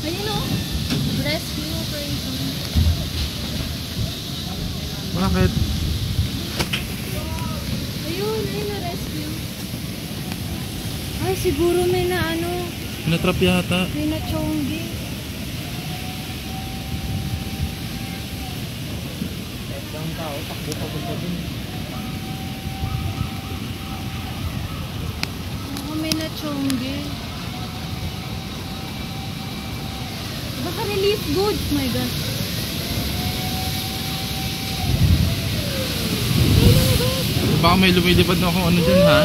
Ayun o. Rescue operation. Bakit? Ayun na rescue. Ay, siguro may na ano. Natrap yata. May na chonggi. Ang tao, takbo pa ba dun? May na chonggi. Baka relief goods. Oh my God. Baka may lumilipad na kung ano dyan ha.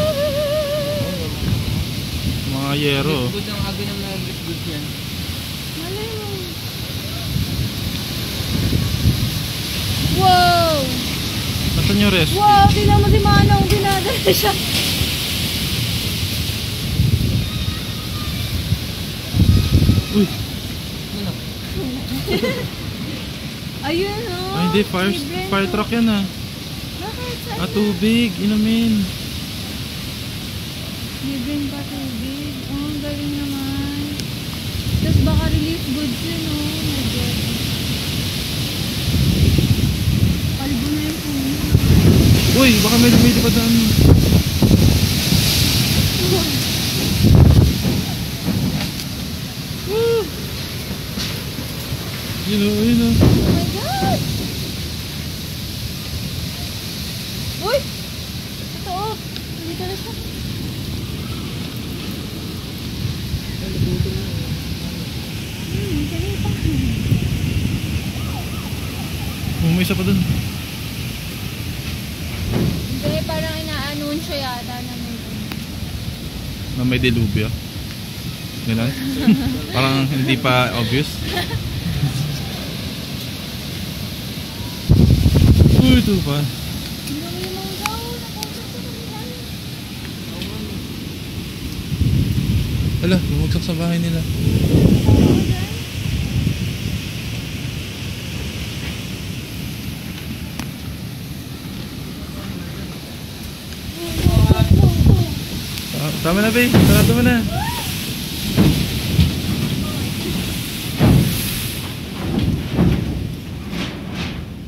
Mga yero. Good ang abi ng mga good yan. Malay mo. Wow! Nasaan yung rest? Wow! Tingnan mo si Manong. Dinadala siya. Uy! Ayun o. Ay hindi, fire truck yan ha. Bakit? Saan? Ah, tubig. Inumin. Libreng pa tubig. Oh, ang galing naman. Tapos baka relief goods yun o. Oh my God. Kalbo na yung puno. Uy! Baka may lumilipad na ano. Yun o, yun o. Oh my God! Uy! Totoo! Dito na siya. Dali pa. May isa pa dun. Hindi, parang ina-anunsyo yata Na may dilubyo. Ganun. Parang hindi pa obvious. Uy, ito pa. Hala, bumagsak sa bahay nila. Tama na, babe. Tama na.